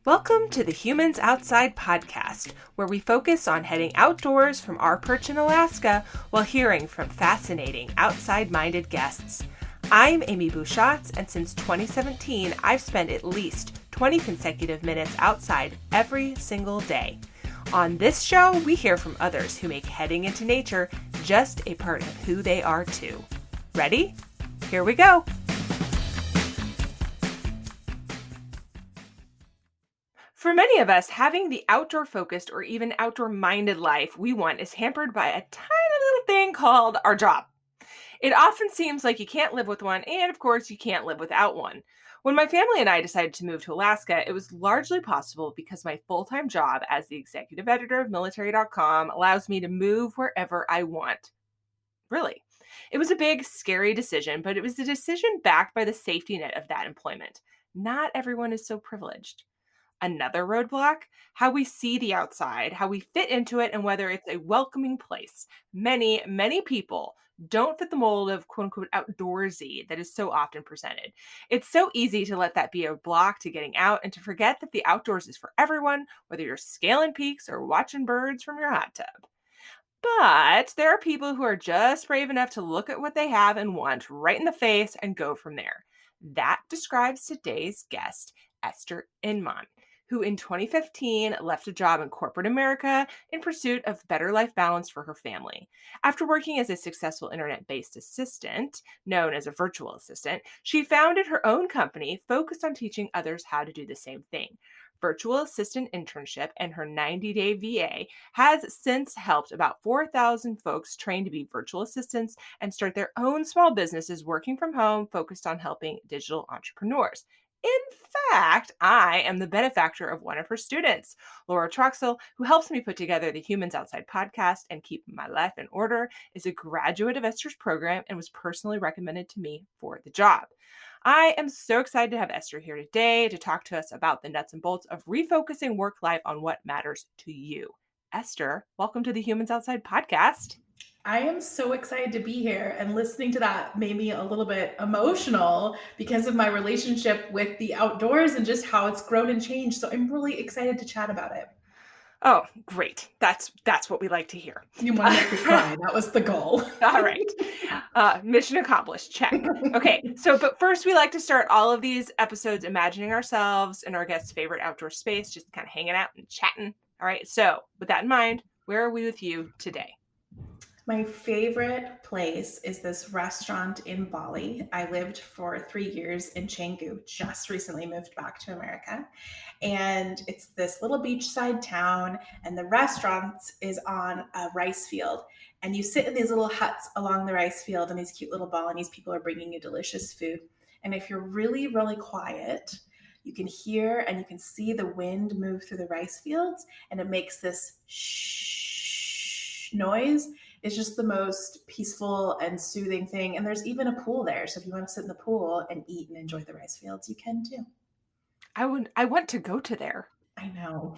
Welcome to the Humans Outside podcast, where we focus on heading outdoors from our perch in Alaska while hearing from fascinating outside-minded guests. I'm Amy Bouchatz, and since 2017, I've spent at least 20 consecutive minutes outside every single day. On this show, we hear from others who make heading into nature just a part of who they are too. Ready? Here we go. For many of us, having the outdoor-focused or even outdoor-minded life we want is hampered by a tiny little thing called our job. It often seems like you can't live with one, and of course, you can't live without one. When my family and I decided to move to Alaska, it was largely possible because my full-time job as the executive editor of military.com allows me to move wherever I want. Really. It was a big, scary decision, but it was a decision backed by the safety net of that employment. Not everyone is so privileged. Another roadblock, how we see the outside, how we fit into it, and whether it's a welcoming place. Many people don't fit the mold of quote unquote outdoorsy that is so often presented. It's so easy to let that be a block to getting out and to forget that the outdoors is for everyone, whether you're scaling peaks or watching birds from your hot tub. But there are people who are just brave enough to look at what they have and want right in the face and go from there. That describes today's guest, Esther Inman, who in 2015 left a job in corporate America in pursuit of better life balance for her family. After working as a successful internet-based assistant, known as a virtual assistant, she founded her own company focused on teaching others how to do the same thing. Virtual assistant internship and her 90-day VA has since helped about 4,000 folks train to be virtual assistants and start their own small businesses working from home focused on helping digital entrepreneurs. In fact, I am the benefactor of one of her students, Laura Troxel, who helps me put together the Humans Outside podcast and keep my life in order, is a graduate of Esther's program and was personally recommended to me for the job. I am so excited to have Esther here today to talk to us about the nuts and bolts of refocusing work life on what matters to you. Esther, welcome to the Humans Outside podcast. I am so excited to be here, and listening to that made me a little bit emotional because of my relationship with the outdoors and just how it's grown and changed. So I'm really excited to chat about it. Oh, great. That's what we like to hear. You want to make me cry. That was the goal. All right. Mission accomplished. Check. Okay. But first, we like to start all of these episodes imagining ourselves in our guest's favorite outdoor space, just kind of hanging out and chatting. All right. So with that in mind, where are we with you today? My favorite place is this restaurant in Bali. I lived for 3 years in Canggu, just recently moved back to America. And it's this little beachside town, and the restaurant is on a rice field. And you sit in these little huts along the rice field, and these cute little Balinese people are bringing you delicious food. And if you're really, really quiet, you can hear and you can see the wind move through the rice fields, and it makes this shh noise. It's just the most peaceful and soothing thing. And there's even a pool there. So if you want to sit in the pool and eat and enjoy the rice fields, you can too. I want to go to there. I know.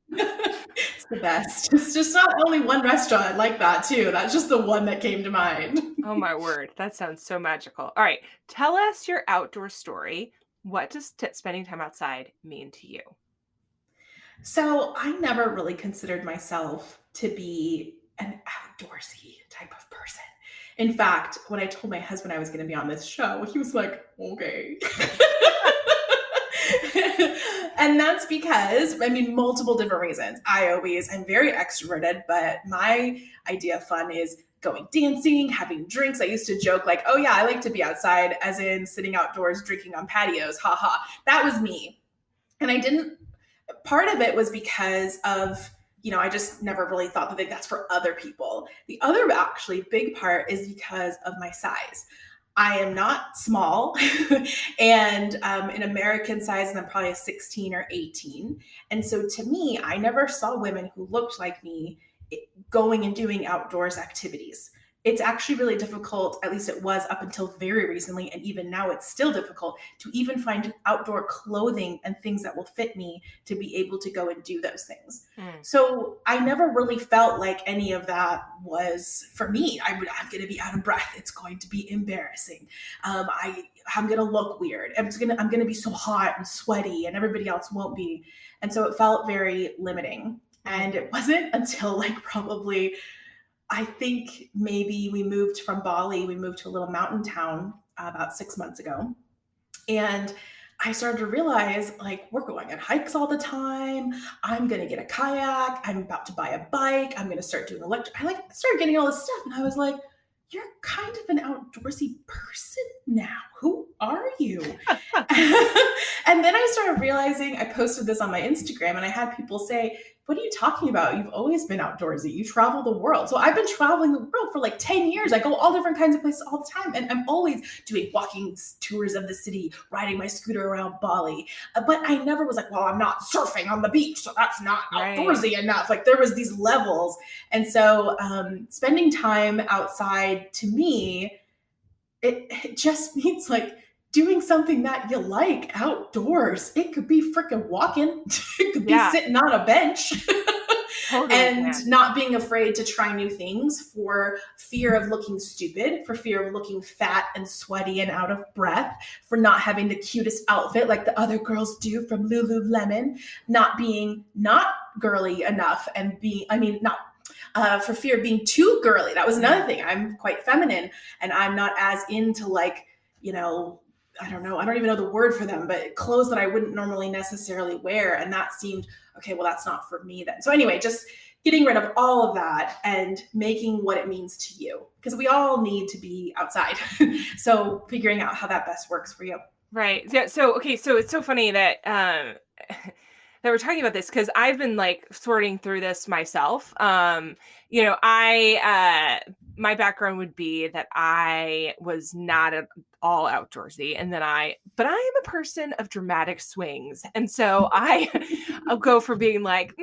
It's the best. It's just not only one restaurant like that too. That's just the one that came to mind. Oh my word. That sounds so magical. All right. Tell us your outdoor story. What does spending time outside mean to you? So I never really considered myself to be an outdoorsy type of person. In fact, when I told my husband I was going to be on this show, he was like, okay. And that's because, multiple different reasons. I'm very extroverted, but my idea of fun is going dancing, having drinks. I used to joke like, oh yeah, I like to be outside, as in sitting outdoors, drinking on patios. Ha ha. That was me. And part of it was because of, I just never really thought that that's for other people. The other actually big part is because of my size. I am not small and in American size, and I'm probably a 16 or 18. And so to me, I never saw women who looked like me going and doing outdoors activities. it's actually really difficult, at least it was up until very recently, and even now it's still difficult to even find outdoor clothing and things that will fit me to be able to go and do those things. Mm. So I never really felt like any of that was for me. I'm going to be out of breath. It's going to be embarrassing. I'm going to look weird. I'm going to be so hot and sweaty, and everybody else won't be. And so it felt very limiting. Mm. And it wasn't until like probably, I think maybe we moved from Bali, we moved to a little mountain town about 6 months ago. And I started to realize like we're going on hikes all the time. I'm gonna get a kayak. I'm about to buy a bike. I'm gonna start doing electric. I like started getting all this stuff, and I was like, "You're kind of an outdoorsy person now. Who are you?" And then I started realizing I posted this on my Instagram, and I had people say, "What are you talking about? You've always been outdoorsy. You travel the world." So I've been traveling the world for like 10 years. I go all different kinds of places all the time. And I'm always doing walking tours of the city, riding my scooter around Bali. But I never was like, well, I'm not surfing on the beach, so that's not Right. outdoorsy enough. Like there was these levels. And so spending time outside to me, it just means like doing something that you like outdoors. It could be freaking walking, it could be Yeah, sitting on a bench. totally And can. not being afraid to try new things for fear of looking stupid, for fear of looking fat and sweaty and out of breath, for not having the cutest outfit like the other girls do from Lululemon, not being not girly enough and being, I mean, not for fear of being too girly. That was another Mm. thing. I'm quite feminine, and I'm not as into like, you know, I don't know, I don't even know the word for them, but clothes that I wouldn't normally necessarily wear. And that seemed, okay, well, that's not for me then. So, anyway, just getting rid of all of that and making what it means to you, because we all need to be outside. So, figuring out how that best works for you. Right. Yeah. So, okay. So it's so funny that that we're talking about this because I've been like sorting through this myself. My background would be that I was not at all outdoorsy, and then but I am a person of dramatic swings, and so I'll go from being like,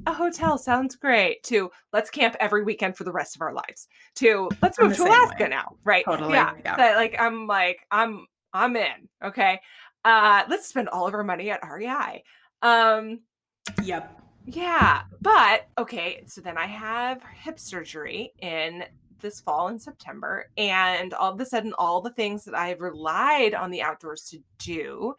a hotel sounds great to let's camp every weekend for the rest of our lives to let's I'm move the to same Alaska way. now, right? Yeah. Totally. Yeah. That I'm in. Okay. Let's spend all of our money at REI. Um, Yep. yeah, but okay, so then I have hip surgery in this fall in September, and all of a sudden, all the things that I've relied on the outdoors to do,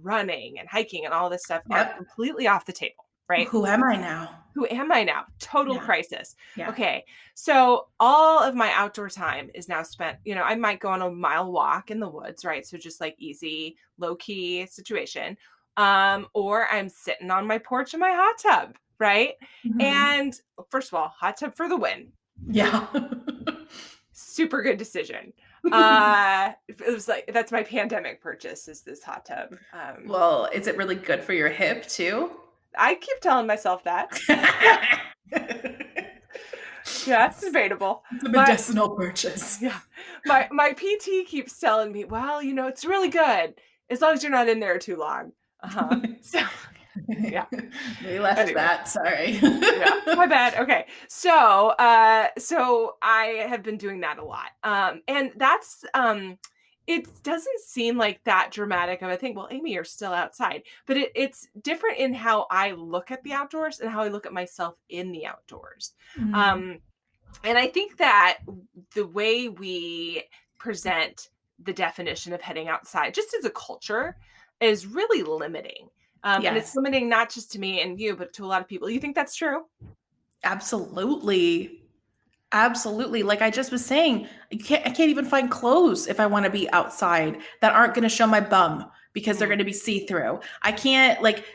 running and hiking and all this stuff, are Yep. completely off the table, right? Who am I now? Who am I now? Total Yeah. crisis. Yeah. Okay. So all of my outdoor time is now spent, I might go on a mile walk in the woods, right? So just like easy, low key situation. Or I'm sitting on my porch in my hot tub, right? Mhm. And first of all, hot tub for the win. Yeah. Super good decision. It was like that's my pandemic purchase is this hot tub. Well, is it really good for your hip too? I keep telling myself that. Yeah, yeah, it's debatable. It's a But medicinal purchase. yeah. My PT keeps telling me, "Well, it's really good as long as you're not in there too long." Uh-huh. So, yeah. We left Anyway, that. Sorry. yeah. My bad. Okay. So I have been doing that a lot. And that's it doesn't seem like that dramatic of a thing. Well, Amy, you're still outside. But it's different in how I look at the outdoors and how I look at myself in the outdoors. Mm. Um and I think that the way we present the definition of heading outside, just as a culture, is really limiting. And it's Yes, limiting not just to me and you, but to a lot of people. You think that's true? absolutely. Absolutely. Like I just was saying, I can't even find clothes if I want to be outside that aren't going to show my bum because they're Mm, going to be see through. I can't, like,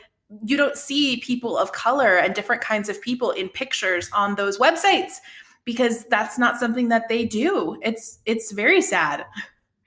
you don't see people of color and different kinds of people in pictures on those websites because that's not something that they do. It's very sad.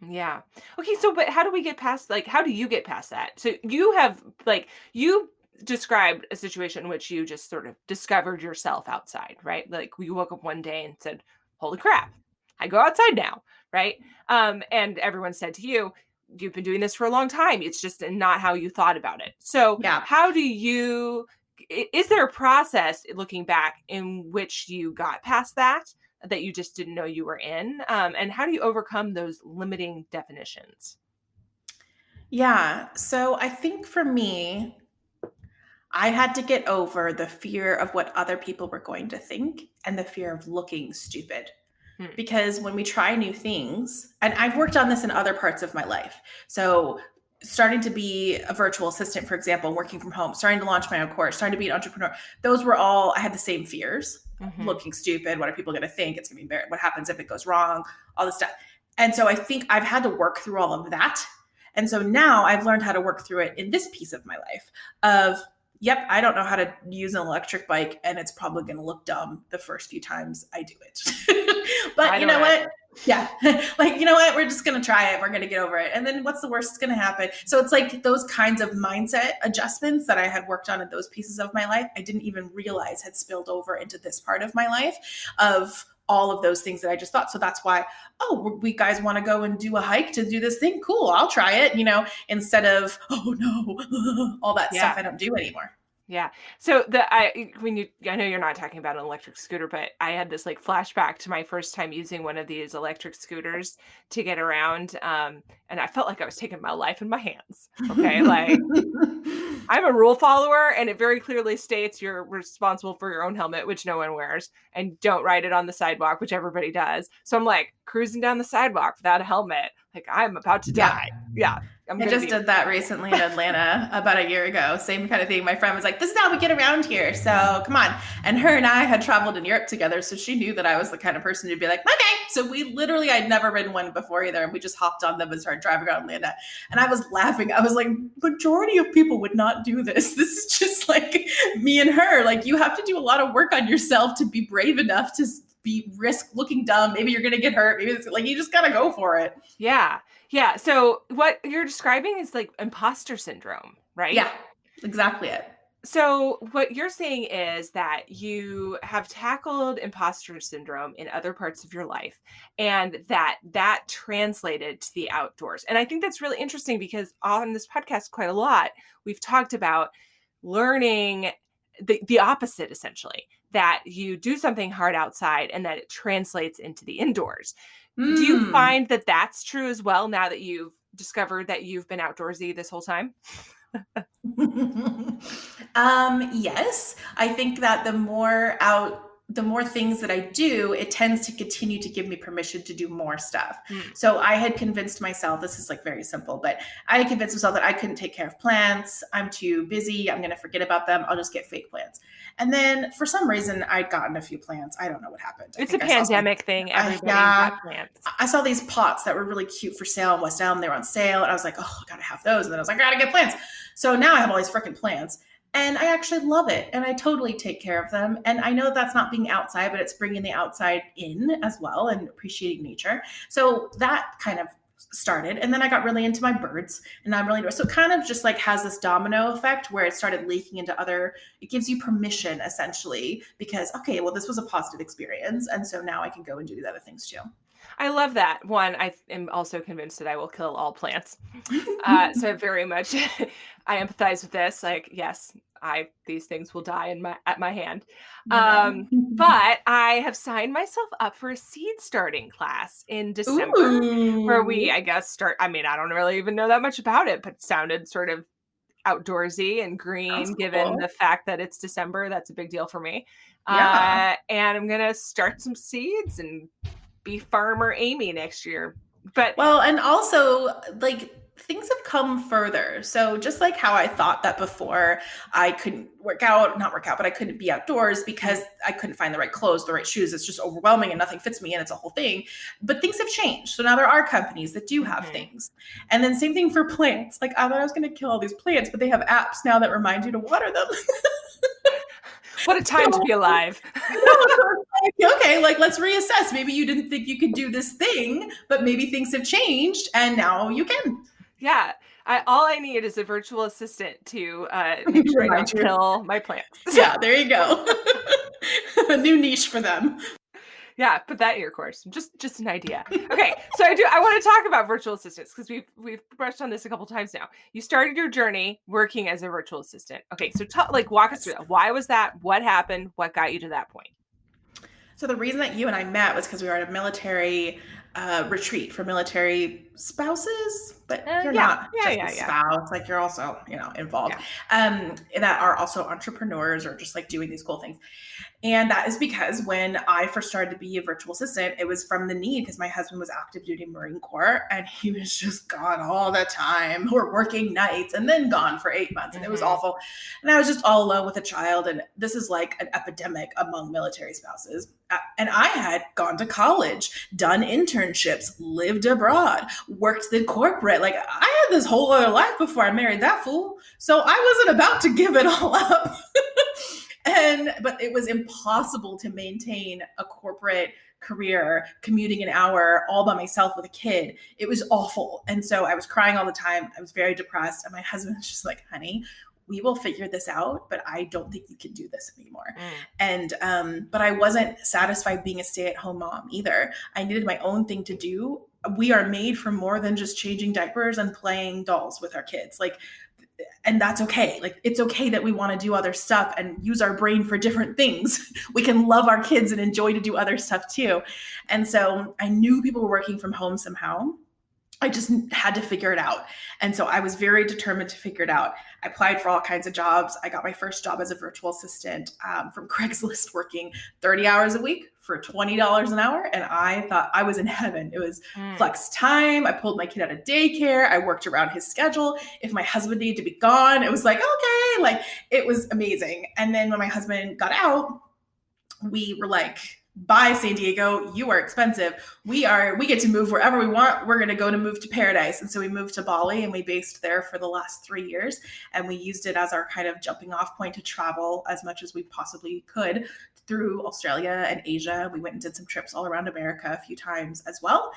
yeah. Okay. So, but how do we get past, like, how do you get past that? So, you have, like, you described a situation in which you just sort of discovered yourself outside, right? Like, you woke up one day and said, holy crap, I go outside now, right? And everyone said to you, you've been doing this for a long time. It's just not how you thought about it. So, Yeah. how do you, is there a process looking back in which you got past that? that you just didn't know you were in? And how do you overcome those limiting definitions? Yeah. So I think for me, I had to get over the fear of what other people were going to think and the fear of looking stupid. Hmm. Because when we try new things, and I've worked on this in other parts of my life. So, starting to be a virtual assistant, for example, working from home, starting to launch my own course, starting to be an entrepreneur, those were all, I had the same fears. Hmm. Looking stupid. What are people going to think? It's going to be embarrassing. What happens if it goes wrong? All this stuff. And so I think I've had to work through all of that. And so now I've learned how to work through it in this piece of my life of, yep, I don't know how to use an electric bike, and it's probably going to look dumb the first few times I do it. But I you don't know what? either. Yeah. Like, you know what? We're just going to try it. We're going to get over it. And then what's the worst that's going to happen? So it's like those kinds of mindset adjustments that I had worked on in those pieces of my life, I didn't even realize had spilled over into this part of my life of all of those things that I just thought. So that's why, oh, we guys want to go and do a hike to do this thing. Cool. I'll try it, instead of, oh no, all that stuff Yeah. I don't do anymore. Yeah. So I know you're not talking about an electric scooter, but I had this like flashback to my first time using one of these electric scooters to get around. And I felt like I was taking my life in my hands. Okay. Like I'm a rule follower, and it very clearly states you're responsible for your own helmet, which no one wears, and don't ride it on the sidewalk, which everybody does. So I'm like cruising down the sidewalk without a helmet. Like I'm about to Yeah. die. Yeah. I'm I going to just be did that recently in Atlanta about a year ago. Same kind of thing. My friend was like, "This is how we get around here. So come on." And her and I had traveled in Europe together. So she knew that I was the kind of person who'd be like, "Okay." So I'd never ridden one before either. And we just hopped on them and started driving around Atlanta. And I was laughing. I was like, majority of people would not do this. This is just like me and her. Like, you have to do a lot of work on yourself to be brave enough to be risk looking dumb. Maybe you're going to get hurt. Maybe it's like, you just got to go for it. Yeah. Yeah. So what you're describing is like imposter syndrome, right? Yeah, exactly it. So what you're saying is that you have tackled imposter syndrome in other parts of your life and that translated to the outdoors. And I think that's really interesting because on this podcast quite a lot we've talked about learning the opposite essentially, that you do something hard outside and that it translates into the indoors. Do you Mm. find that that's true as well now that you've discovered that you've been outdoorsy this whole time? Yes, I think that the more things that I do, it tends to continue to give me permission to do more stuff. Mm, So I had convinced myself, this is like very simple, but I had convinced myself that I couldn't take care of plants. I'm too busy. I'm going to forget about them. I'll just get fake plants. And then for some reason, I'd gotten a few plants. I don't know what happened. I it's a think I saw some. pandemic thing, everybody Yeah, got plants. I saw these pots that were really cute for sale in West Elm. They were on sale, and I was like, oh, I gotta have those. And then I was like, I gotta get plants. So now I have all these freaking plants, and I actually love it, and I totally take care of them. And I know that that's not being outside, but it's bringing the outside in as well and appreciating nature. So that kind of started, and then I got really into my birds, and I'm really so it kind of just like has this domino effect where it started leaking into other. It gives you permission essentially because okay, well this was a positive experience, and so now I can go and do these other things too. I love that. One, I am also convinced that I will kill all plants. So very much I empathize with this. Like, yes, I these things will die in my at my hand. I know. But I have signed myself up for a seed starting class in December where we, Ooh, I guess, start. I mean, I don't really even know that much about it, but it sounded sort of outdoorsy and sounds green given the cool. fact that it's December. That's a big deal for me. Yeah. And I'm gonna start some seeds and be Farmer Amy next year. But Well, and also, like, things have come further. So, just like how I thought that before I couldn't not work out, but I couldn't be outdoors because I couldn't find the right clothes, the right shoes. It's just overwhelming and nothing fits me and it's a whole thing. But things have changed. So now there are companies that do have mhm. things. And then, same thing for plants. Like, I thought I was going to kill all these plants, but they have apps now that remind you to water them. What a time to be So, alive. I know. So it's like, okay, like let's reassess. Maybe you didn't think you could do this thing, but maybe things have changed and now you can. Yeah. All I need is a virtual assistant to make sure I Remind don't you. kill my plants. Yeah, there you go. A new niche for them. Yeah, put that in your course. Just an idea. Okay, so I want to talk about virtual assistants because we've brushed on this a couple times now. You started your journey working as a virtual assistant. Okay, so walk us through Yes. that. Why was that? What happened? What got you to that point? So the reason that you and I met was because we were at a military retreat for military spouses, but you're Yeah, not yeah, just a yeah, yeah, spouse, like you're also, involved, yeah. that are also entrepreneurs or just like doing these cool things. And that is because when I first started to be a virtual assistant, it was from the need because my husband was active duty Marine Corps and he was just gone all the time or working nights and then gone for 8 months. And it was Hmm. awful. And I was just all alone with a child. And this is like an epidemic among military spouses. And I had gone to college, done internships, lived abroad, worked the corporate. Like I had this whole other life before I married that fool. So I wasn't about to give it all up. But it was impossible to maintain a corporate career commuting an hour all by myself with a kid. It was awful. And so I was crying all the time. I was very depressed. And my husband was just like, honey, we will figure this out, but I don't think you can do this anymore. Mm. And but I wasn't satisfied being a stay-at-home mom either. I needed my own thing to do. We are made for more than just changing diapers and playing dolls with our kids. Like, and that's okay. Like, it's okay that we want to do other stuff and use our brain for different things. We can love our kids and enjoy to do other stuff too. And so I knew people were working from home somehow. I just had to figure it out. And so I was very determined to figure it out. I applied for all kinds of jobs. I got my first job as a virtual assistant from Craigslist, working 30 hours a week for $20 an hour. And I thought I was in heaven. It was Mm. flex time. I pulled my kid out of daycare. I worked around his schedule. If my husband needed to be gone, it was like, okay, like it was amazing. And then when my husband got out, we were like, bye San Diego, you are expensive. We get to move wherever we want. We're going to go to move to paradise. And so we moved to Bali and we based there for the last 3 years. And we used it as our kind of jumping off point to travel as much as we possibly could through Australia and Asia. We went and did some trips all around America a few times as well.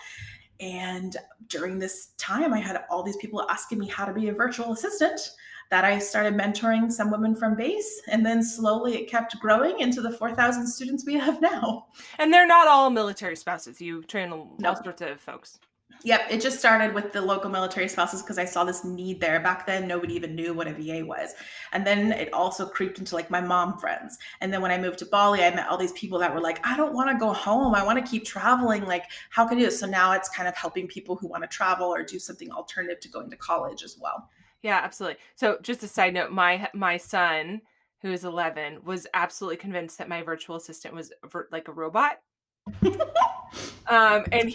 And during this time, I had all these people asking me how to be a virtual assistant, that I started mentoring some women from base. And then slowly it kept growing into the 4,000 students we have now. And they're not all military spouses. You train all No. sorts of folks. Yep, it just started with the local military spouses because I saw this need there. Back then, nobody even knew what a VA was. And then it also creeped into like my mom friends. And then when I moved to Bali, I met all these people that were like, I don't want to go home. I want to keep traveling. Like, how can I do this? So now it's kind of helping people who want to travel or do something alternative to going to college as well. Yeah, absolutely. So, just a side note, my son, who is 11, was absolutely convinced that my virtual assistant was like a robot. And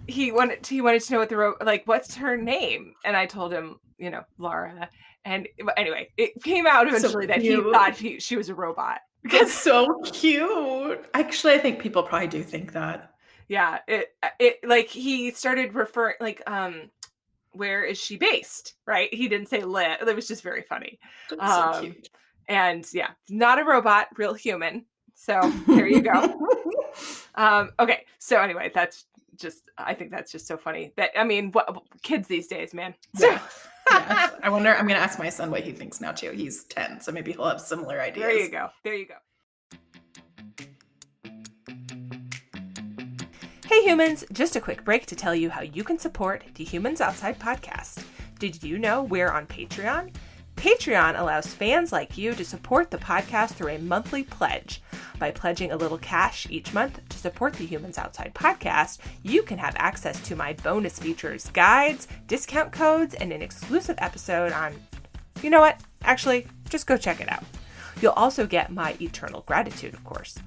he wanted to know what like what's her name, and I told him, Laura. And anyway, it came out So eventually that he thought cute. she was a robot That's because so cute. Actually, I think people probably do think that. yeah, it like he started referring like where is she based? Right? He didn't say lit. It was just very funny. That's so Um, cute. and yeah, not a robot, real human. So there you go. Okay. So anyway, I think that's just so funny that, I mean, what kids these days, man. So Yes. Yes. I wonder, I'm going to ask my son what he thinks now too. He's 10, so maybe he'll have similar there you ideas. go. There you go. Hey humans, just a quick break to tell you how you can support the Humans Outside podcast. Did you know we're on Patreon? Patreon allows fans like you to support the podcast through a monthly pledge. By pledging a little cash each month to support the Humans Outside podcast, you can have access to my bonus features, guides, discount codes, and an exclusive episode on... You know what? Actually, just go check it out. You'll also get my eternal gratitude, of course.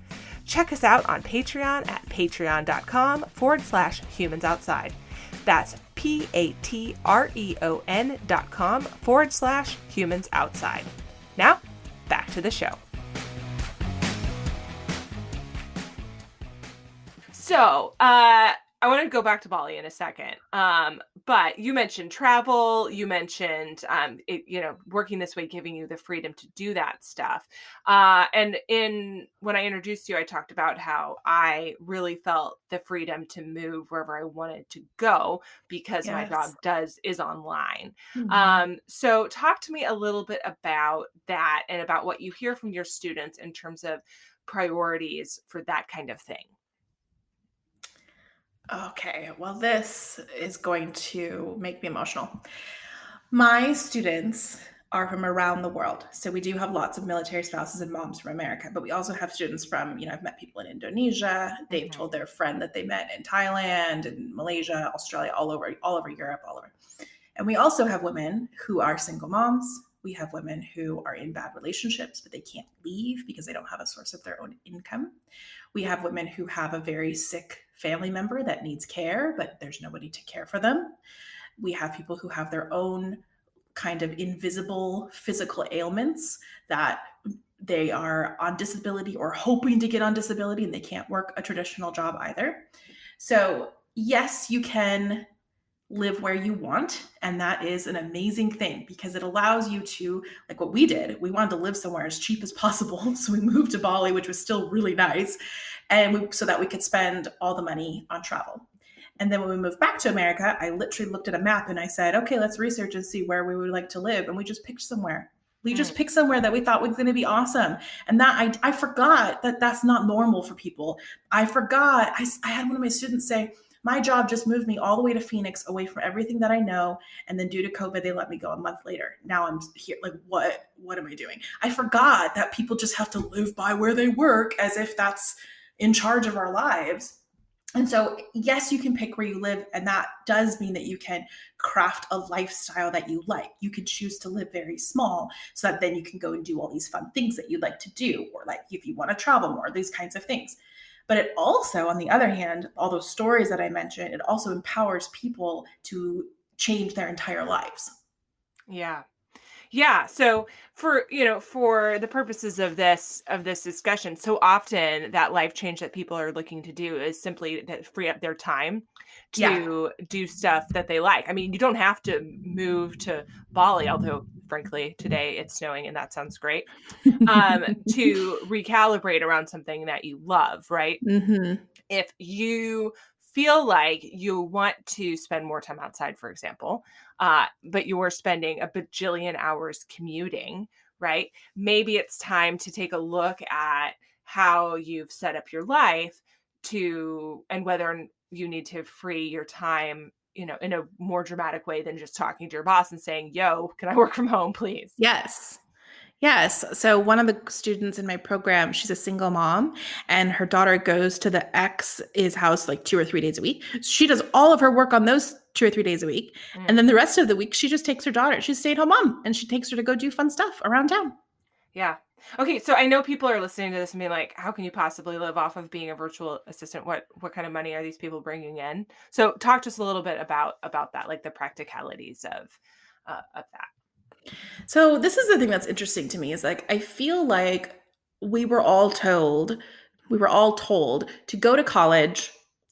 Check us out on Patreon at patreon.com/humansoutside. That's patreon.com/humansoutside. Now, back to the show. So, I want to go back to Bali in a second. But you mentioned travel, you mentioned, working this way, giving you the freedom to do that stuff. And when I introduced you, I talked about how I really felt the freedom to move wherever I wanted to go because my Yes. job is online. Mhm. So talk to me a little bit about that and about what you hear from your students in terms of priorities for that kind of thing. Okay, well, this is going to make me emotional. My students are from around the world. So we do have lots of military spouses and moms from America, but we also have students from, I've met people in Indonesia. They've Hmm. told their friend that they met in Thailand and Malaysia, Australia, all over Europe, all over. And we also have women who are single moms. We have women who are in bad relationships, but they can't leave because they don't have a source of their own income. We have women who have a very sick family member that needs care, but there's nobody to care for them. We have people who have their own kind of invisible physical ailments that they are on disability or hoping to get on disability and they can't work a traditional job either. So, yes, you can live where you want. And that is an amazing thing because it allows you to, like what we did, we wanted to live somewhere as cheap as possible. So we moved to Bali, which was still really nice, so that we could spend all the money on travel. And then when we moved back to America, I literally looked at a map and I said, okay, let's research and see where we would like to live. And we just picked somewhere. We just Mm. picked somewhere that we thought was going to be awesome. And that I forgot that that's not normal for people. I forgot. I had one of my students say, my job just moved me all the way to Phoenix away from everything that I know. And then due to COVID, they let me go a month later. Now I'm here. Like, what am I doing? I forgot that people just have to live by where they work as if that's in charge of our lives. And so, yes, you can pick where you live, and that does mean that you can craft a lifestyle that you like. You can choose to live very small so that then you can go and do all these fun things that you'd like to do, or like if you want to travel more, these kinds of things. But it also, on the other hand, all those stories that I mentioned, it also empowers people to change their entire lives. Yeah. Yeah, so for the purposes of this discussion, so often that life change that people are looking to do is simply to free up their time Yeah. to do stuff that they like. I mean, you don't have to move to Bali, although frankly today it's snowing and that sounds great. To recalibrate around something that you love, right? Hmm. If you feel like you want to spend more time outside, for example, but you're spending a bajillion hours commuting, right? Maybe it's time to take a look at how you've set up your life and whether you need to free your time, in a more dramatic way than just talking to your boss and saying, yo, can I work from home, please? Yes. Yes. So one of the students in my program, she's a single mom, and her daughter goes to the ex's house like 2 or 3 days a week. She does all of her work on those 2 or 3 days a week. And Mm. then the rest of the week, she just takes her daughter. She's a stay-at-home mom and she takes her to go do fun stuff around town. Yeah. Okay, so I know people are listening to this and being like, "How can you possibly live off of being a virtual assistant? What kind of money are these people bringing in?" So talk to us a little bit about that, like the practicalities of that. So this is the thing that's interesting to me is like I feel like we were all told we were all told to go to college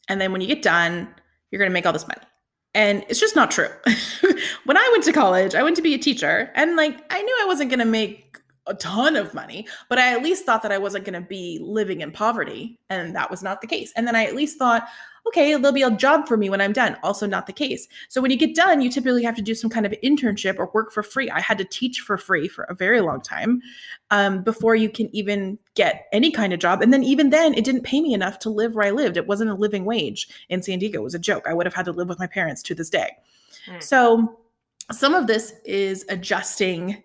and then when you get done, you're going to make all this money. And it's just not true. When I went to college, I went to be a teacher and like I knew I wasn't going to make a ton of money, but I at least thought that I wasn't going to be living in poverty and that was not the case. And then I at least thought, okay, there'll be a job for me when I'm done. Also not the case. So when you get done, you typically have to do some kind of internship or work for free. I had to teach for free for a very long time before you can even get any kind of job. And then even then, it didn't pay me enough to live where I lived. It wasn't a living wage in San Diego. It was a joke. I would have had to live with my parents to this day. Mm, So some of this is adjusting.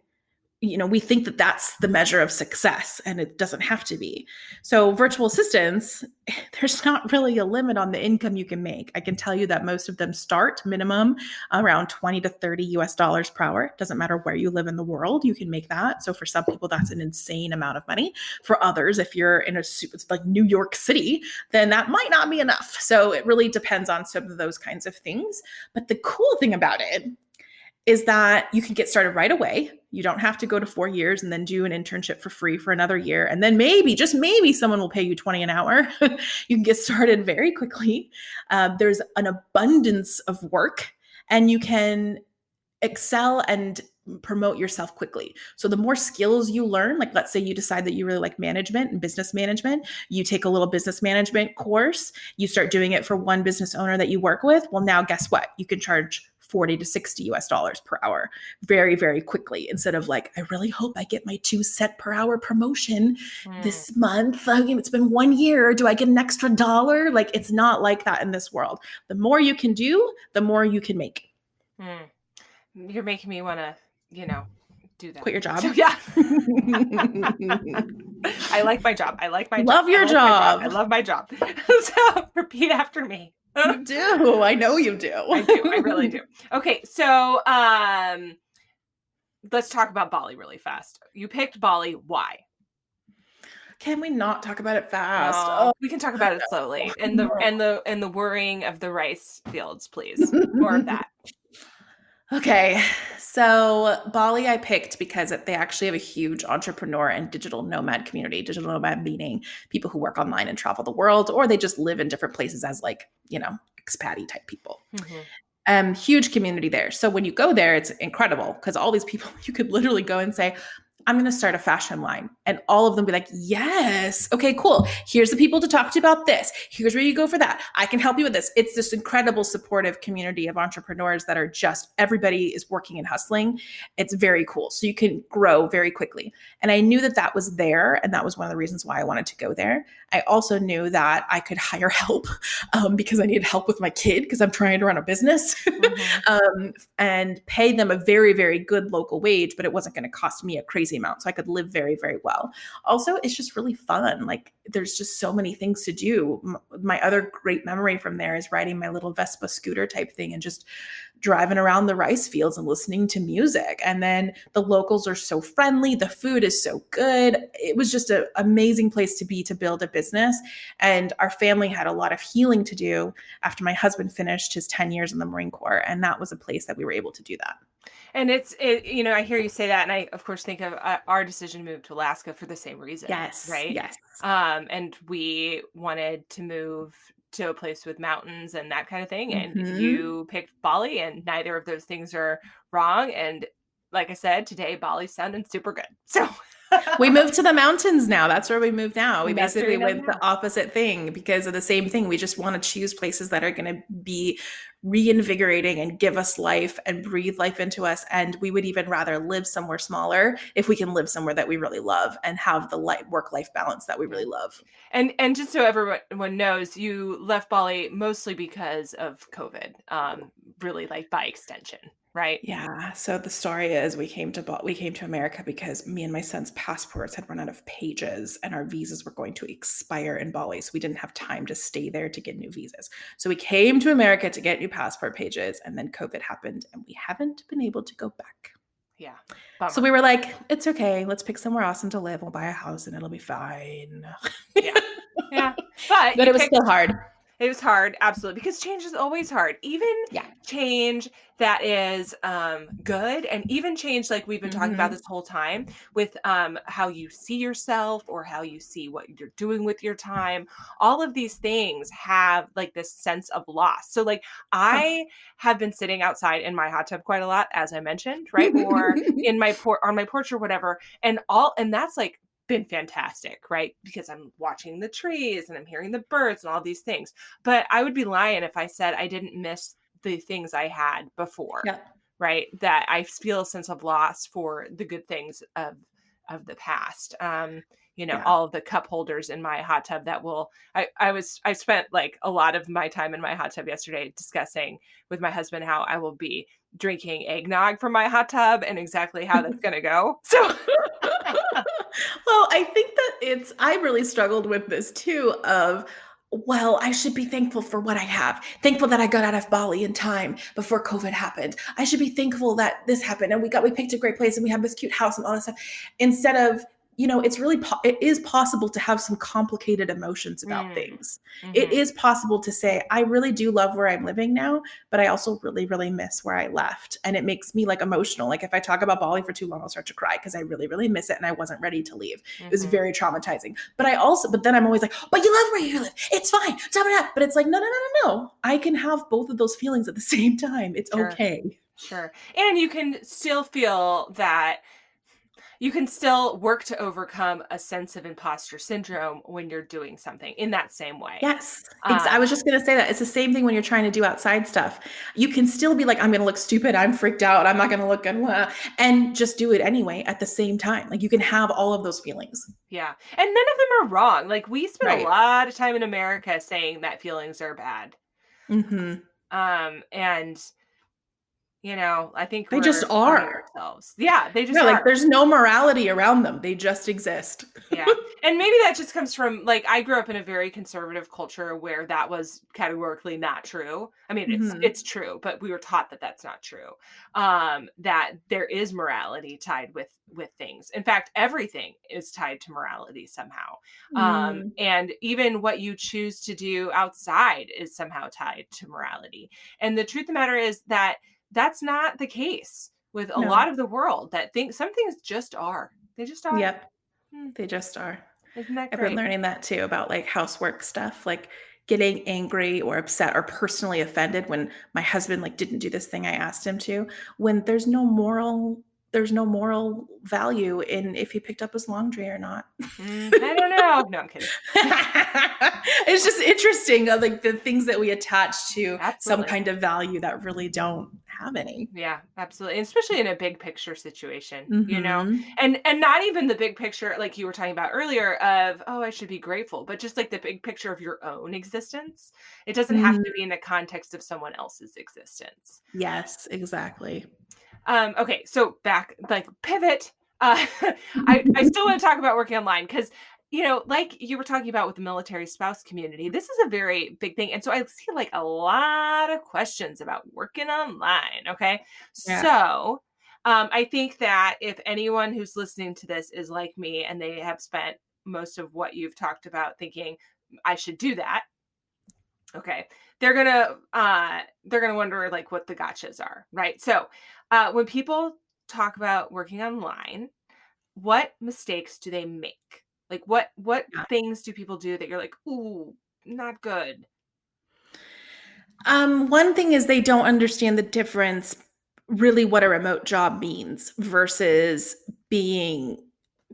We think that that's the measure of success and it doesn't have to be. So virtual assistants, there's not really a limit on the income you can make. I can tell you that most of them start minimum around 20 to 30 US dollars per hour. Doesn't matter where you live in the world, you can make that. So for some people that's an insane amount of money. For others, if you're in it's like New York City, then that might not be enough. So it really depends on some of those kinds of things. But the cool thing about it is that you can get started right away. You don't have to go to 4 years and then do an internship for free for another year. And then maybe, just maybe, someone will pay you 20 an hour. You can get started very quickly. There's an abundance of work, and you can excel and promote yourself quickly. So the more skills you learn, like let's say you decide that you really like management and business management, you take a little business management course, you start doing it for one business owner that you work with. Well, now guess what? You can charge 40 to 60 US dollars per hour very, very quickly instead of like, I really hope I get my 2 cent per hour promotion mm, this month. It's been 1 year. Do I get an extra dollar? Like, it's not like that in this world. The more you can do, the more you can make. mm. You're making me want to, you know, do that. Quit your So job? yeah. I like my job. I like my job. Love I your like my job. I job. love my job. So repeat after me. You do. I know you I do. I really do. do. Okay, so let's talk about Bali really fast. You picked Bali. Why? Can we not talk about it fast? No, Oh, we can talk I about it slowly. And the know. and the and the worrying of the rice fields, please. More of that. Okay, so Bali I picked because they actually have a huge entrepreneur and digital nomad community. Digital nomad meaning people who work online and travel the world, or they just live in different places as like, expaty type people. Hmm. Huge community there. So when you go there, it's incredible because all these people, you could literally go and say, I'm going to start a fashion line. And all of them be like, yes, okay, cool. Here's the people to talk to about this. Here's where you go for that. I can help you with this. It's this incredible supportive community of entrepreneurs that are just, everybody is working and hustling. It's very cool. So you can grow very quickly. And I knew that that was there. And that was one of the reasons why I wanted to go there. I also knew that I could hire help because I needed help with my kid because I'm trying to run a business Hmm. and pay them a very, very good local wage, but it wasn't going to cost me a crazy amount. So I could live very, very well. Also, it's just really fun. Like there's just so many things to do. My other great memory from there is riding my little Vespa scooter type thing and just driving around the rice fields and listening to music. And then the locals are so friendly. The food is so good. It was just an amazing place to be to build a business. And our family had a lot of healing to do after my husband finished his 10 years in the Marine Corps. And that was a place that we were able to do that. And I hear you say that, and I, of course, think of our decision to move to Alaska for the same reason, Yes, right? yes. And we wanted to move to a place with mountains and that kind of thing. And Hmm. you picked Bali, and neither of those things are wrong. And like I said, today Bali's sounding super good. So We moved to the mountains now. That's where we moved now. We that's where basically you know went the now. opposite thing because of the same thing. We just want to choose places that are going to be reinvigorating and give us life and breathe life into us. And we would even rather live somewhere smaller if we can live somewhere that we really love and have the work life balance that we Yeah. really love. And just so everyone knows, you left Bali mostly because of COVID, really like by extension, right? Yeah. So the story is we came to America because me and my son's passports had run out of pages and our visas were going to expire in Bali. So we didn't have time to stay there to get new visas. So we came to America to get new passport pages and then COVID happened and we haven't been able to go back. Yeah. So Bummer. we were like, it's okay. Let's pick somewhere awesome to live. We'll buy a house and it'll be fine. Yeah. Yeah. But But you it was picked still hard. it was hard, absolutely, because change is always hard. Even Yeah. change that is good, and even change like we've been talking about Hmm. this whole time with how you see yourself or how you see what you're doing with your time. All of these things have like this sense of loss. So like Huh. I have been sitting outside in my hot tub quite a lot, as I mentioned, right? Or in my on my porch or whatever, and that's like been fantastic, right? Because I'm watching the trees and I'm hearing the birds and all these things. But I would be lying if I said I didn't miss the things I had before, Yeah. right? That I feel a sense of loss for the good things of the past. Yeah. All of the cup holders in my hot tub that will I spent like a lot of my time in my hot tub yesterday discussing with my husband how I will be drinking eggnog from my hot tub and exactly how that's going to go. So Well, I think that I really struggled with this too of, well, I should be thankful for what I have. Thankful that I got out of Bali in time before COVID happened. I should be thankful that this happened and we picked a great place and we have this cute house and all this stuff. Instead of, it is possible to have some complicated emotions about mm, things. It mhm, is possible to say, I really do love where I'm living now, but I also really, really miss where I left. And it makes me like emotional. Like if I talk about Bali for too long, I'll start to cry because I really, really miss it and I wasn't ready to leave. It was mhm. very traumatizing. But then I'm always like, but you love where you live. It's fine. But it's like, no, no, no, no, no. I can have both of those feelings at the same time. It's Sure. okay. Sure. And you can still feel that you can still work to overcome a sense of imposter syndrome when you're doing something in that same way. Yes. I Um, was just going to say that. It's the same thing when you're trying to do outside stuff. You can still be like, I'm going to look stupid. I'm freaked out. I'm not going to look good. And just do it anyway at the same time. Like you can have all of those feelings. yeah. And none of them are wrong. Like we spend a Right. lot of time in America saying that feelings are bad. Hmm. And I think They just we're finding are. ourselves. Yeah, they Yeah, just like are. there's no morality around them. They just exist. Yeah. And maybe that just comes from, like, I grew up in a very conservative culture where that was categorically not true. I mean, it's Mhm. true, but we were taught that that's not true. That there is morality tied with things. In fact, everything is tied to morality somehow. Mm, And even what you choose to do outside is somehow tied to morality. And the truth of the matter is that that's not the case with a lot no. of the world, that some things just are. They just are. Yep. Hmm. They just are. Isn't that I've been great? learning that too about like housework stuff, like getting angry or upset or personally offended when my husband like didn't do this thing I asked him to, when there's no moral value in if he picked up his laundry or not. I don't know. No, I'm kidding. It's just interesting, like the things that we attach to some Absolutely. kind of value that really don't have any. Yeah, absolutely. And especially in a big picture situation. Mhm. And not even the big picture like you were talking about earlier of, oh, I should be grateful, but just like the big picture of your own existence. It doesn't have Mhm. to be in the context of someone else's existence. Yes, exactly. Okay, so back, like, pivot. I still want to talk about working online because, like you were talking about with the military spouse community, this is a very big thing. And so I see like a lot of questions about working online. Okay. Yeah. So I think that if anyone who's listening to this is like me and they have spent most of what you've talked about thinking, I should do that. Okay. They're gonna wonder like what the gotchas are, right? So when people talk about working online, what mistakes do they make? Like what Yeah. things do people do that you're like, ooh, not good? One thing is they don't understand the difference, really, what a remote job means versus being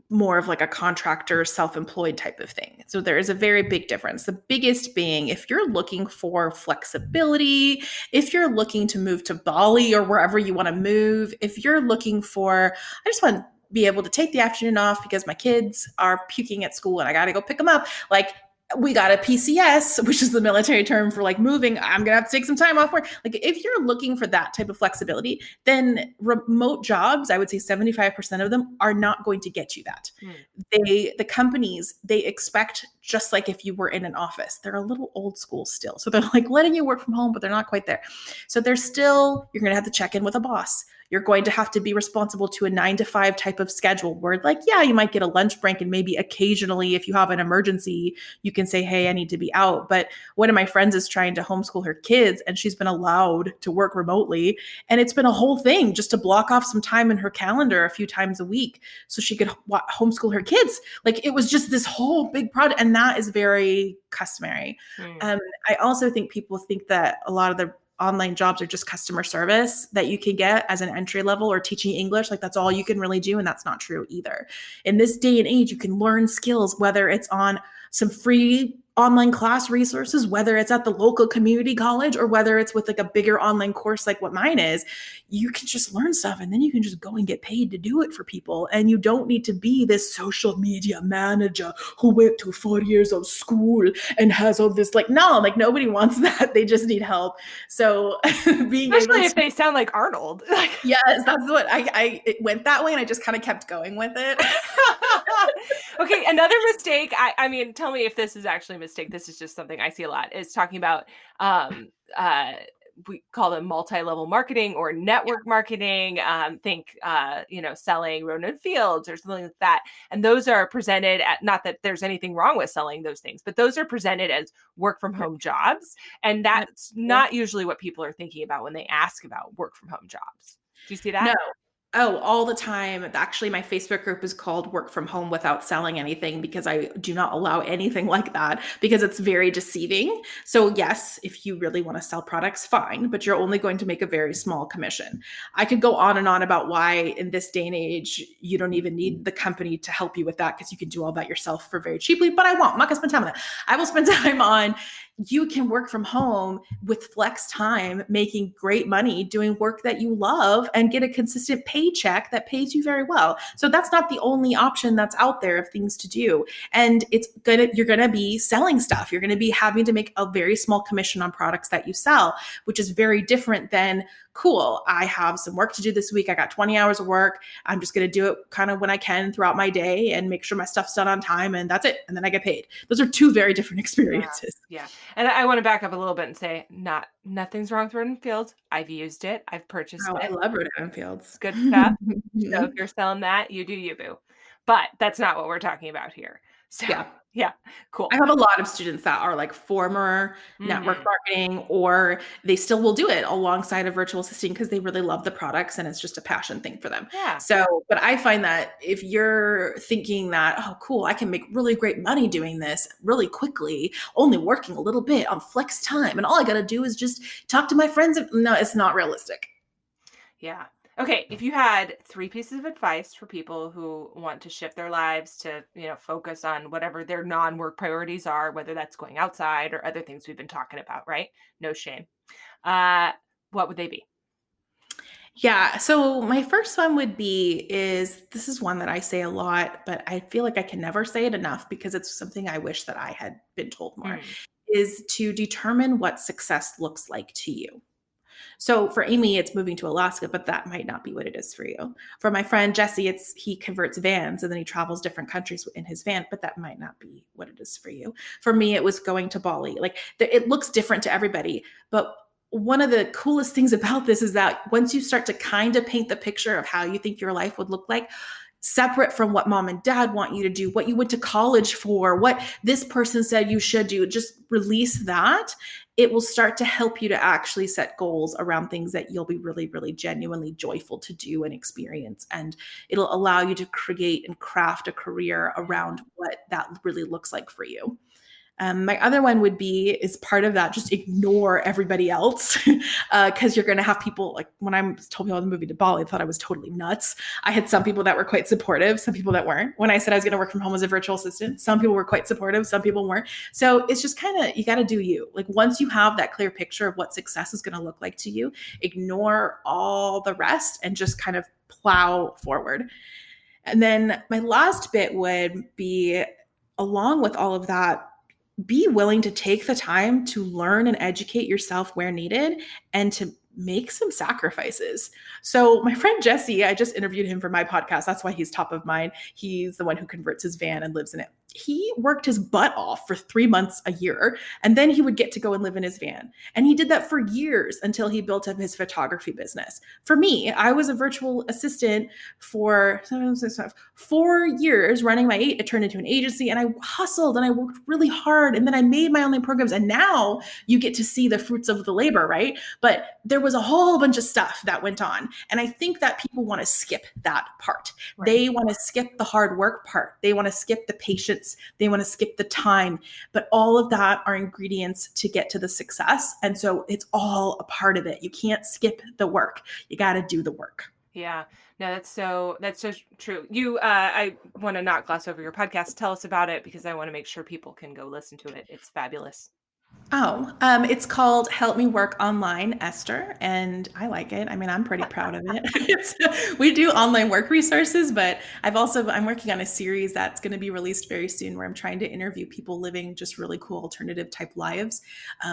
more of like a contractor, self-employed type of thing. So there is a very big difference. The biggest being if you're looking for flexibility, if you're looking to move to Bali or wherever you want to move, if you're looking for, I just want to be able to take the afternoon off because my kids are puking at school and I got to go pick them up. Like we got a PCS, which is the military term for like moving. I'm gonna have to take some time off work. Like if you're looking for that type of flexibility, then remote jobs, I would say 75% of them are not going to get you that. Hmm. The companies, they expect just like if you were in an office. They're a little old school still. So they're like letting you work from home, but they're not quite there. So they're still, you're gonna have to check in with a boss. You're going to have to be responsible to a 9 to 5 type of schedule where, like, yeah, you might get a lunch break and maybe occasionally, if you have an emergency, you can say, hey, I need to be out. But one of my friends is trying to homeschool her kids and she's been allowed to work remotely. And it's been a whole thing just to block off some time in her calendar a few times a week so she could homeschool her kids. Like it was just this whole big project. And that is very customary. Hmm. Um, I also think people think that a lot of the online jobs are just customer service that you can get as an entry level or teaching English. Like that's all you can really do. And that's not true either. In this day and age, you can learn skills, whether it's on some free online class resources, whether it's at the local community college or whether it's with like a bigger online course like what mine is. You can just learn stuff and then you can just go and get paid to do it for people. And you don't need to be this social media manager who went to 4 years of school and has all this, like, no, like nobody wants that. They just need help. So being able Especially to, if they sound like Arnold. Like yes, that's what I it went that way and I just kind of kept going with it. okay, another mistake. I mean, tell me if this is actually a mistake. This is just something I see a lot. Is talking about um uh we call them multi-level marketing or network marketing. Think selling Ronan Fields or something like that. And those are presented at, not that there's anything wrong with selling those things, but those are presented as work from home jobs. And Yep. that's not usually what people are thinking about when they ask about work from home jobs. Do you see No. that? Oh, all the time. Actually, my Facebook group is called Work from Home Without Selling Anything because I do not allow anything like that because it's very deceiving. So, yes, if you really want to sell products, fine, but you're only going to make a very small commission. I could go on and on about why in this day and age, you don't even need the company to help you with that because you can do all that yourself for very cheaply, but I won't. I'm not going to spend time on that. I will spend time on you can work from home with flex time, making great money, doing work that you love, and get a consistent paycheck that pays you very well. So that's not the only option that's out there of things to do. And you're gonna be selling stuff. You're gonna be having to make a very small commission on products that you sell, which is very different than cool, I have some work to do this week. I got 20 hours of work. I'm just going to do it kind of when I can throughout my day and make sure my stuff's done on time. And that's it. And then I get paid. Those are two very different Yeah. experiences. Yeah. And I want to back up a little bit and say, nothing's wrong with Roden Fields. I've used it. I've purchased Oh, I it. love Rhode Island It's Fields. good stuff. So if you're selling that, you do you, boo. But that's not what we're talking about here. So Yeah. yeah, I cool. have a lot of students that are like former network Mhm. marketing, or they still will do it alongside of virtual assisting because they really love the products and it's just a passion thing for them. Yeah. So, but I find that if you're thinking that, oh, cool, I can make really great money doing this really quickly, only working a little bit on flex time, and all I got to do is just talk to my friends. No, it's not realistic. Yeah. Okay, if you had 3 pieces of advice for people who want to shift their lives to, focus on whatever their non-work priorities are, whether that's going outside or other things we've been talking about, right? No shame. Uh, what would they be? Yeah. So my first one would be is this is one that I say a lot, but I feel like I can never say it enough because it's something I wish that I had been told more, Mm, is to determine what success looks like to you. So for Amy, it's moving to Alaska, but that might not be what it is for you. For my friend Jesse, it's he converts vans and then he travels different countries in his van, but that might not be what it is for you. For me, it was going to Bali. Like it looks different to everybody, but one of the coolest things about this is that once you start to kind of paint the picture of how you think your life would look like, separate from what mom and dad want you to do, what you went to college for, what this person said you should do, just release that. It will start to help you to actually set goals around things that you'll be really, really genuinely joyful to do and experience. And it'll allow you to create and craft a career mm, around what that really looks like for you. My other one would be is part of that, just ignore everybody else because you're going to have people like when I told people I was moving to Bali, they thought I was totally nuts. I had some people that were quite supportive, some people that weren't. When I said I was going to work from home as a virtual assistant, some people were quite supportive, some people weren't. So it's just kind of, you got to do you. Like once you have that clear picture of what success is going to look like to you, ignore all the rest and just kind of plow forward. And then my last bit would be along with all of that, be willing to take the time to learn and educate yourself where needed and to make some sacrifices. So, my friend Jesse, I just interviewed him for my podcast. That's why he's top of mind. He's the one who converts his van and lives in it. He worked his butt off for 3 months a year, and then he would get to go and live in his van. And he did that for years until he built up his photography business. For me, I was a virtual assistant for 4 years running it turned into an agency, and I hustled and I worked really hard, and then I made my online programs, and now you get to see the fruits of the labor, right? But there was a whole bunch of stuff that went on, and I think that people want to skip that part. right. They want to skip the hard work part, they want to skip the patience, they want to skip the time, but all of that are ingredients to get to the success, and so it's all a part of it. You can't skip the work, you got to do the work. Yeah. No, that's so true. I want to not gloss over your podcast. Tell us about it because I want to make sure people can go listen to it. It's fabulous. It's called Help Me Work Online, Esther, and I like it. I mean, I'm pretty proud of it. We do online work resources, but I'm working on a series that's going to be released very soon where I'm trying to interview people living just really cool alternative type lives,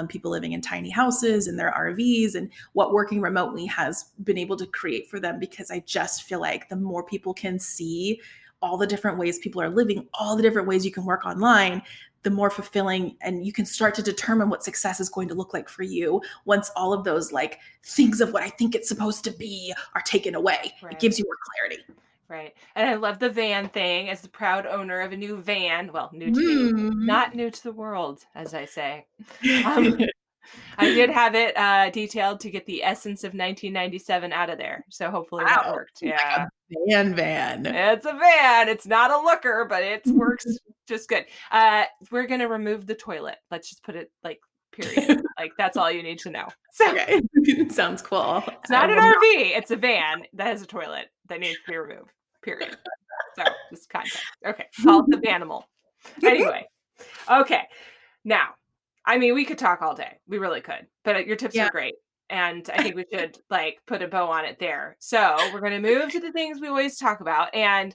people living in tiny houses and their RVs and what working remotely has been able to create for them, because I just feel like the more people can see all the different ways people are living, all the different ways you can work online, the more fulfilling, and you can start to determine what success is going to look like for you once all of those like things of what I think it's supposed to be are taken away. It Right. gives you more clarity. Right. And I love the van thing as the proud owner of a new van. Well, new to me, Mm. not new to the world, as I say. Um, I did have it detailed to get the essence of 1997 out of there. So hopefully that Wow. worked. Like Yeah. a van. It's a van. It's not a looker, but it works just good. We're gonna remove the toilet. Let's just put it like period. Like that's all you need to know. So Okay. Sounds cool. it's I not an will not. RV. It's a van that has a toilet that needs to be removed. Period. So just context. Okay, call it the Vanimal. Anyway, okay. Now, I mean, we could talk all day. We really could. But your tips Yeah. were great. And I think we should put a bow on it there. So we're going to move to the things we always talk about. And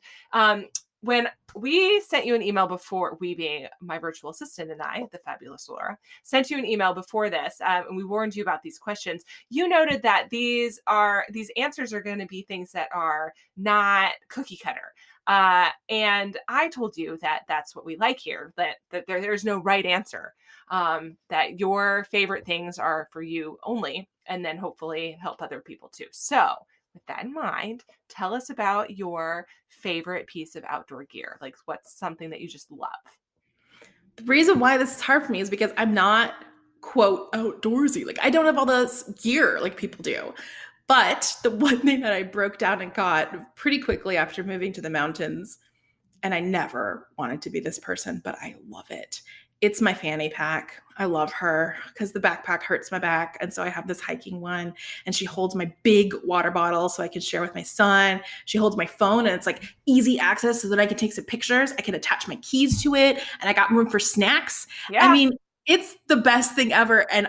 when we sent you an email before, we being my virtual assistant and I, the fabulous Laura, sent you an email before this, and we warned you about these questions. You noted that these answers are going to be things that are not cookie cutter. And I told you that that's what we like here, that there's no right answer, that your favorite things are for you only, and then hopefully help other people too. So, with that in mind, tell us about your favorite piece of outdoor gear. Like, what's something that you just love? The reason why this is hard for me is because I'm not, quote, outdoorsy. Like, I don't have all this gear like people do. But the one thing that I broke down and got pretty quickly after moving to the mountains, and I never wanted to be this person, but I love it. It's my fanny pack. I love her because the backpack hurts my back. And so I have this hiking one, and she holds my big water bottle so I can share with my son. She holds my phone, and it's like easy access so that I can take some pictures. I can attach my keys to it, and I got room for snacks. I Yeah. mean, it's the best thing ever. And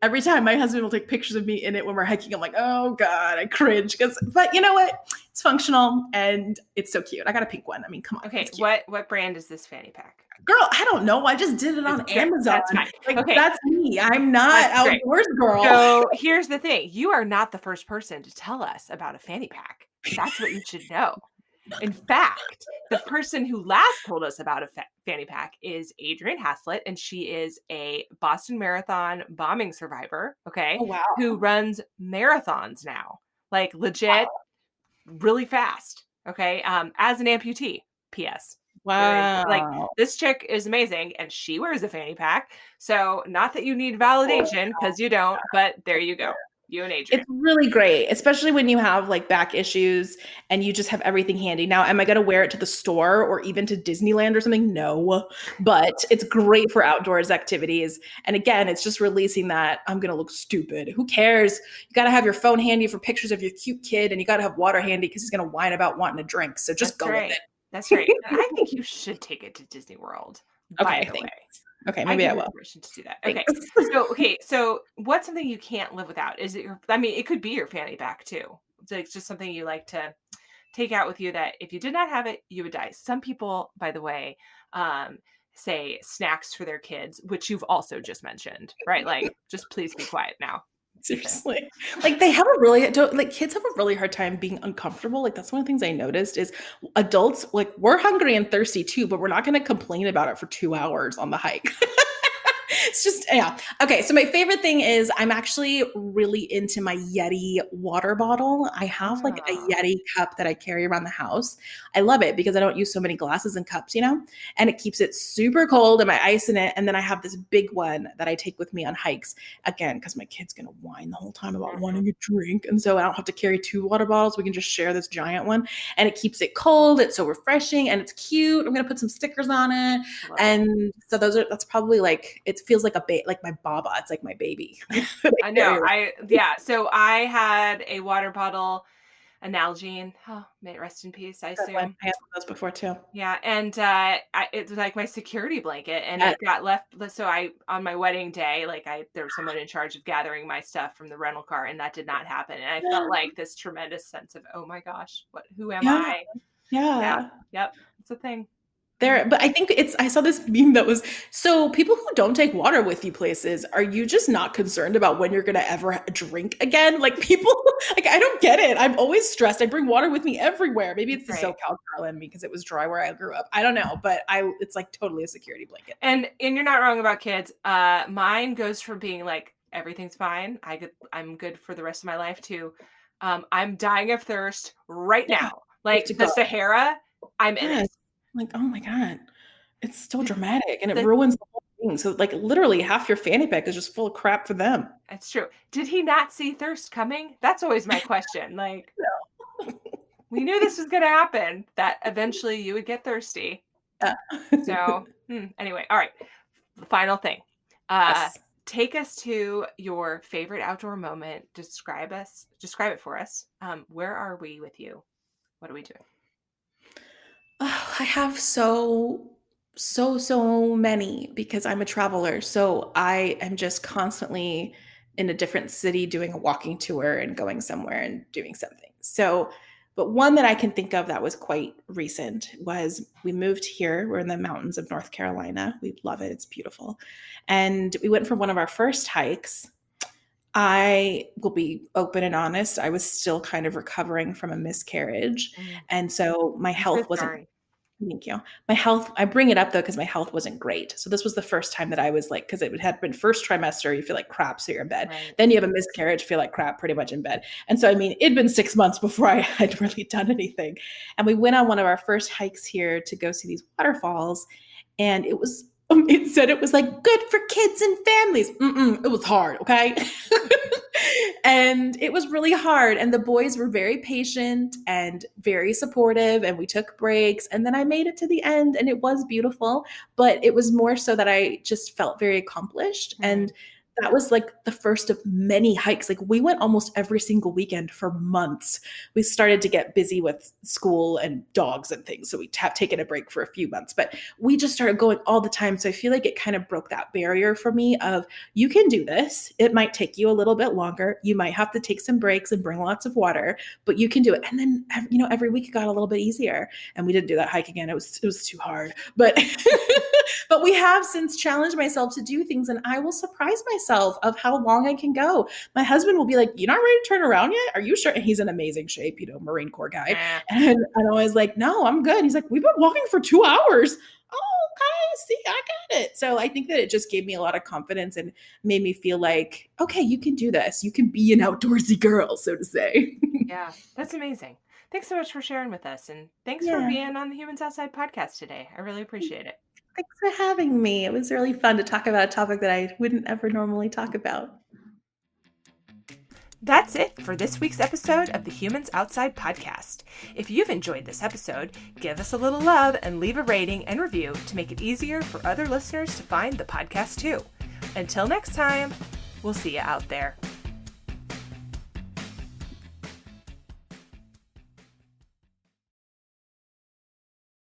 every time my husband will take pictures of me in it when we're hiking, I'm like, oh God, I cringe. But you know what? It's functional and it's so cute. I got a pink one. I mean, come on, Okay. it's cute. What brand is this fanny pack? Girl, I don't know. I just did it It's on great. Amazon. That's fine. Like, Okay. that's me. I'm not That's great. outdoors girl. So here's the thing: you are not the first person to tell us about a fanny pack. That's what you should know. In fact, the person who last told us about a fanny pack is Adrienne Haslett, and she is a Boston Marathon bombing survivor, okay, Oh, wow. who runs marathons now, like legit, really fast, okay, as an amputee. P.S. Like, Wow. this chick is amazing, and she wears a fanny pack. So, not that you need Oh, validation, because you don't, but there you go. You and it's Adrienne. really great, especially when you have like back issues and you just have everything handy. Now, am I going to wear it to the store or even to Disneyland or something? No, but it's great for outdoors activities. And again, it's just releasing that I'm going to look stupid. Who cares? You got to have your phone handy for pictures of your cute kid, and you got to have water handy because he's going to whine about wanting a drink. So just That's go with right. it. That's right. And I think you should take it to Disney World, by Okay, the way. thanks. Okay, I maybe give I you will. permission to do that. Thanks. So what's something you can't live without? Is it your I mean, it could be your fanny pack too. It's just something you like to take out with you that if you did not have it, you would die. Some people, by the way, um, say snacks for their kids, which you've also just mentioned, right? Like, just please be quiet now. Okay. Seriously. Like they have a really don't like kids have a really hard time being uncomfortable. Like that's one of the things I noticed is adults like we're hungry and thirsty too, but we're not going to complain about it for 2 hours on the hike. It's just yeah. Okay, so my favorite thing is I'm actually really into my Yeti water bottle. I have like a Ah, Yeti cup that I carry around the house. I love it because I don't use so many glasses and cups, and it keeps it super cold and my ice in it. And then I have this big one that I take with me on hikes again because my kid's gonna whine the whole time about mhm, wanting a drink, and so I don't have to carry two water bottles. We can just share this giant one, and it keeps it cold. It's so refreshing and it's cute. I'm gonna put some stickers on it. love it. And so that's probably like it feels like like my baba. It's like my baby that I I know. carry around. Yeah. So I had a water bottle, an Nalgene. Oh, may it rest in peace, I That one. assume. I had those before too. Yeah, and it was like my security blanket, and Yes. it got left. So I, on my wedding day, like there was someone in charge of gathering my stuff from the rental car, and that did not happen. And I felt like this tremendous sense of, oh my gosh, who am Yeah. I? Yeah, Yeah. yep, it's a thing. Mm. There, but I think I saw this meme that was so people who don't take water with you places, are you just not concerned about when you're gonna ever drink again? Like people, like I don't get it. I'm always stressed. I bring water with me everywhere. Maybe it's That's the right. SoCal girl in me because it was dry where I grew up. I don't know, but it's like totally a security blanket. And you're not wrong about kids. Mine goes from being like everything's fine, I'm good for the rest of my life, to I'm dying of thirst right Yeah, now. you have Like to the go. Sahara, I'm in Yes. it. Like, oh my God. It's so The, dramatic and it the ruins the whole thing. So like literally half your fanny pack is just full of crap for them. It's true. Did he not see thirst coming? That's always my question. Like, we knew this was gonna happen, that eventually you would get thirsty. Yeah. So, anyway, all right. The final thing. Uh, Yes. take us to your favorite outdoor moment. Describe it for us. Where are we with you? What are we doing? Oh, I have so many because I'm a traveler. So I am just constantly in a different city doing a walking tour and going somewhere and doing something. So But one that I can think of that was quite recent was we moved here. We're in the mountains of North Carolina. We love it. It's beautiful. And we went for one of our first hikes. I will be open and honest. I was still kind of recovering from a miscarriage. Mm. And so my I'm so health wasn't. sorry. Thank you. My health, I bring it up though, because my health wasn't great. So this was the first time that I was like, because it had been first trimester, you feel like crap, so you're in bed. Right. Then you have a miscarriage, feel like crap, pretty much in bed. And so, I mean, it'd been 6 months before I had really done anything. And we went on one of our first hikes here to go see these waterfalls. And it said it was like good for kids and families. It was hard, okay? And it was really hard. And the boys were very patient and very supportive. And we took breaks. And then I made it to the end and it was beautiful. But it was more so that I just felt very accomplished. Mm. And that was like the first of many hikes. Like we went almost every single weekend for months. We started to get busy with school and dogs and things. So we have taken a break for a few months, but we just started going all the time. So I feel like it kind of broke that barrier for me of you can do this. It might take you a little bit longer. You might have to take some breaks and bring lots of water, but you can do it. And then, every week it got a little bit easier. And we didn't do that hike again. It was too hard, but, but we have since challenged myself to do things and I will surprise myself of how long I can go. My husband will be like, "You're not ready to turn around yet? Are you sure?" And he's in amazing shape, Marine Corps guy. Ah, And I'm always like, "No, I'm good." He's like, "We've been walking for 2 hours." Oh, okay. See, I got it. So I think that it just gave me a lot of confidence and made me feel like, okay, you can do this. You can be an outdoorsy girl, so to say. yeah, that's amazing. Thanks so much for sharing with us. And thanks for Yeah. being on the Humans Outside podcast today. I really appreciate it. Thanks for having me. It was really fun to talk about a topic that I wouldn't ever normally talk about. That's it for this week's episode of the Humans Outside podcast. If you've enjoyed this episode, give us a little love and leave a rating and review to make it easier for other listeners to find the podcast too. Until next time, we'll see you out there.